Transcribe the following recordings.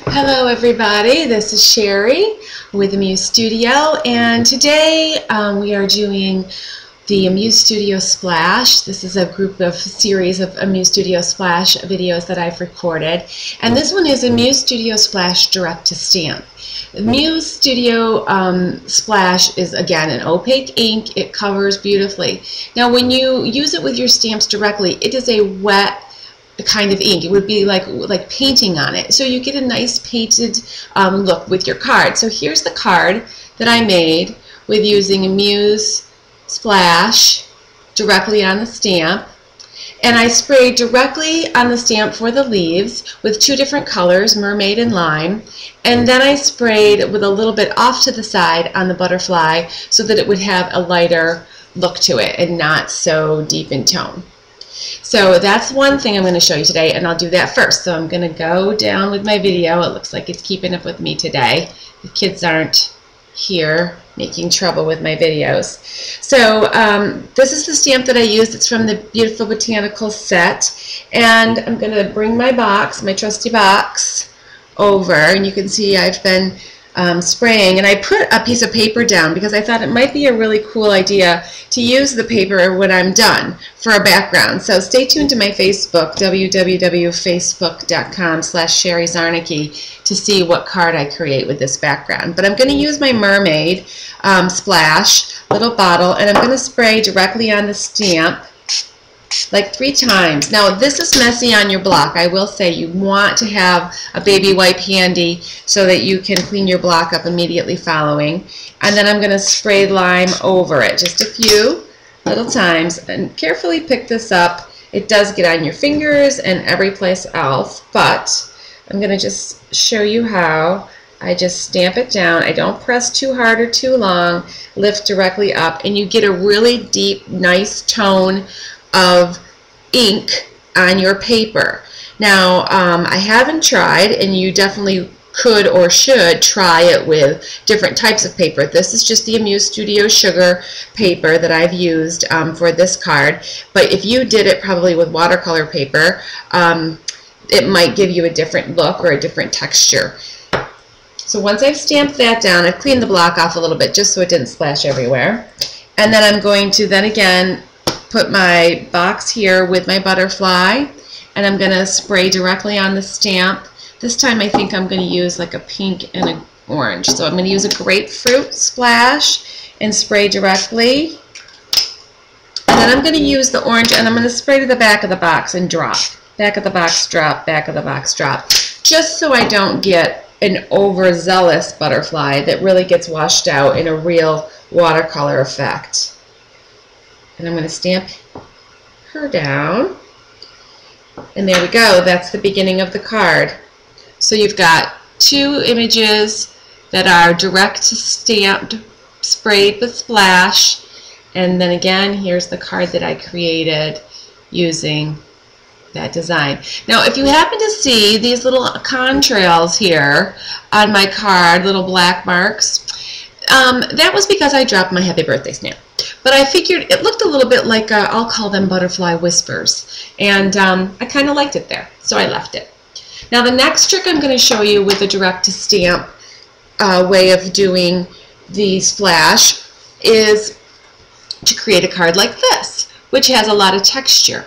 Hello everybody, this is Sherry with the Muse Studio, and today we are doing the Muse Studio Splash. This is a series of Muse Studio Splash videos that I've recorded, and this one is a Muse Studio Splash direct to stamp. The Muse Studio Splash is again an opaque ink. It covers beautifully. Now when you use it with your stamps directly, it is a wet kind of ink. It would be like painting on it, so you get a nice painted look with your card. So here's the card that I made with using a Muse Splash directly on the stamp, and I sprayed directly on the stamp for the leaves with two different colors, mermaid and lime, and then I sprayed with a little bit off to the side on the butterfly so that it would have a lighter look to it and not so deep in tone. So that's one thing I'm going to show you today, and I'll do that first. So I'm going to go down with my video. It looks like it's keeping up with me today. The kids aren't here making trouble with my videos. So this is the stamp that I used. It's from the Beautiful Botanical set, and I'm going to bring my box, my trusty box, over, and you can see I've been spraying, and I put a piece of paper down because I thought it might be a really cool idea to use the paper when I'm done for a background. So stay tuned to my Facebook, www.facebook.com/SherryZarnicki, to see what card I create with this background. But I'm going to use my mermaid splash little bottle, and I'm going to spray directly on the stamp like 3 times. Now this is messy on your block. I will say you want to have a baby wipe handy so that you can clean your block up immediately following. And then I'm going to spray lime over it just a few little times, and carefully pick this up. It does get on your fingers and every place else, but I'm going to just show you how. I just stamp it down. I don't press too hard or too long. Lift directly up, and you get a really deep, nice tone of ink on your paper. Now I haven't tried, and you definitely could or should try it with different types of paper. This is just the Muse Studio Sugar paper that I've used for this card, but if you did it probably with watercolor paper, it might give you a different look or a different texture. So once I've stamped that down, I've cleaned the block off a little bit just so it didn't splash everywhere, and then I'm going to then again put my box here with my butterfly, and I'm going to spray directly on the stamp. This time I think I'm going to use like a pink and an orange. So I'm going to use a grapefruit splash and spray directly. And then I'm going to use the orange, and I'm going to spray to the back of the box and drop. Back of the box, drop, back of the box, drop. Just so I don't get an overzealous butterfly that really gets washed out in a real watercolor effect. And I'm going to stamp her down, and there we go. That's the beginning of the card. So you've got 2 images that are direct stamped, sprayed with splash, and then again here's the card that I created using that design. Now if you happen to see these little contrails here on my card, little black marks, that was because I dropped my happy birthday stamp. But I figured it looked a little bit like, I'll call them butterfly whispers, and I kind of liked it there, so I left it. Now the next trick I'm going to show you with the direct to stamp way of doing the splash is to create a card like this, which has a lot of texture.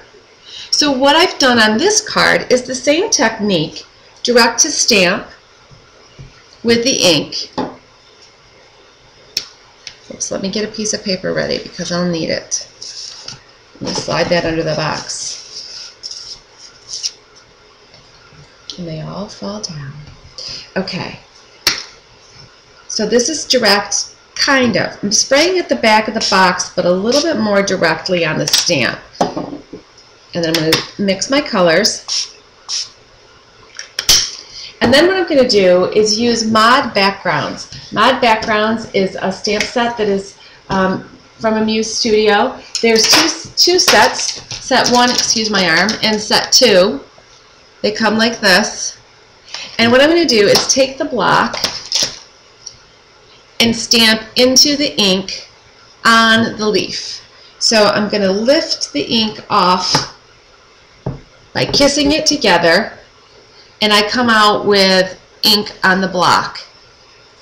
So what I've done on this card is the same technique, direct to stamp with the ink. Oops, let me get a piece of paper ready because I'll need it. Let me slide that under the box. And they all fall down. Okay. So this is direct, kind of. I'm spraying at the back of the box, but a little bit more directly on the stamp. And then I'm going to mix my colors. And then what I'm going to do is use Mod Backgrounds. Mod Backgrounds is a stamp set that is from a Muse Studio. There's two sets. Set 1, excuse my arm, and set 2. They come like this. And what I'm going to do is take the block and stamp into the ink on the leaf. So I'm going to lift the ink off by kissing it together, and I come out with ink on the block.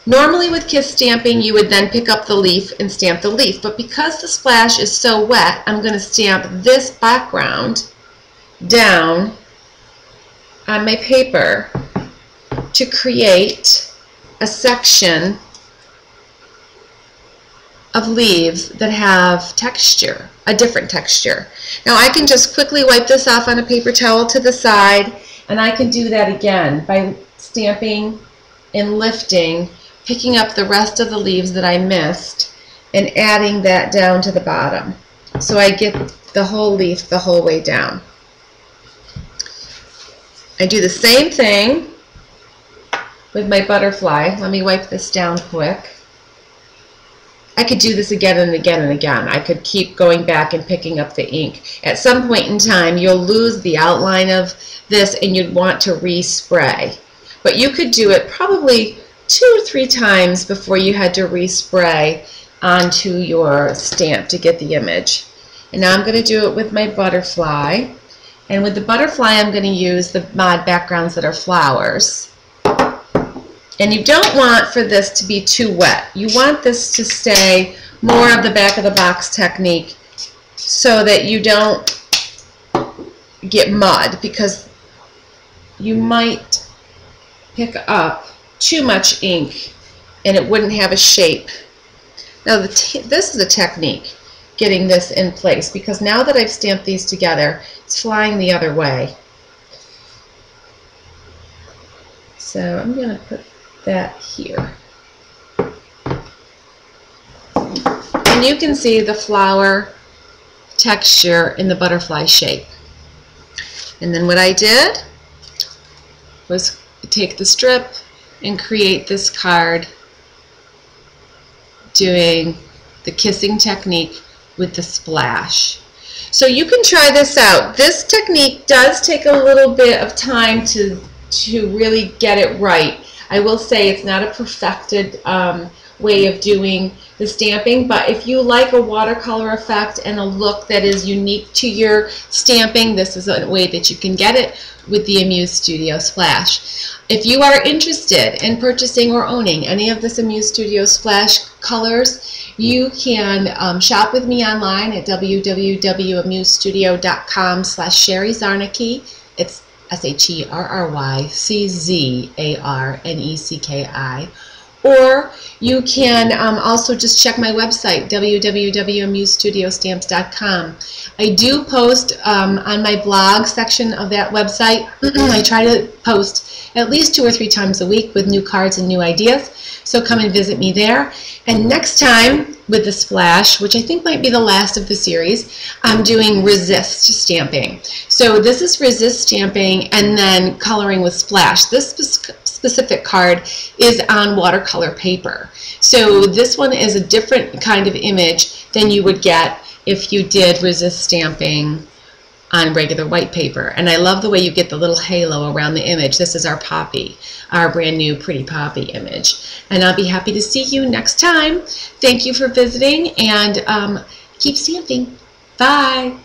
Normally with kiss stamping, you would then pick up the leaf and stamp the leaf, but because the splash is so wet, I'm going to stamp this background down on my paper to create a section of leaves that have texture, a different texture. Now I can just quickly wipe this off on a paper towel to the side, and I can do that again by stamping and lifting, picking up the rest of the leaves that I missed and adding that down to the bottom. So I get the whole leaf the whole way down. I do the same thing with my butterfly. Let me wipe this down quick. I could do this again and again and again. I could keep going back and picking up the ink. At some point in time, you'll lose the outline of this and you'd want to respray. But you could do it probably 2 or 3 times before you had to respray onto your stamp to get the image. And now I'm going to do it with my butterfly. And with the butterfly, I'm going to use the mod backgrounds that are flowers. And you don't want for this to be too wet. You want this to stay more of the back of the box technique so that you don't get mud, because you might pick up too much ink and it wouldn't have a shape. Now this is a technique, getting this in place, because now that I've stamped these together, it's flying the other way. So I'm going to put that here. And you can see the flower texture in the butterfly shape. And then what I did was take the strip and create this card doing the kissing technique with the splash. So you can try this out. This technique does take a little bit of time to really get it right. I will say it's not a perfected way of doing the stamping, but if you like a watercolor effect and a look that is unique to your stamping, this is a way that you can get it with the Muse Studio Splash. If you are interested in purchasing or owning any of this Muse Studio Splash colors, you can shop with me online at www.amusestudio.com/Sherry Zarnicki. It's SherryCzarnecki. Or you can also just check my website, www.amusestudiostamps.com. I do post on my blog section of that website. I try to post at least 2 or 3 times a week with new cards and new ideas. So come and visit me there. And next time with the splash, which I think might be the last of the series, I'm doing resist stamping. So this is resist stamping and then coloring with splash. This specific card is on watercolor paper. So this one is a different kind of image than you would get if you did resist stamping on regular white paper. And I love the way you get the little halo around the image. This is our poppy, our brand new pretty poppy image. And I'll be happy to see you next time. Thank you for visiting, and keep stamping. Bye.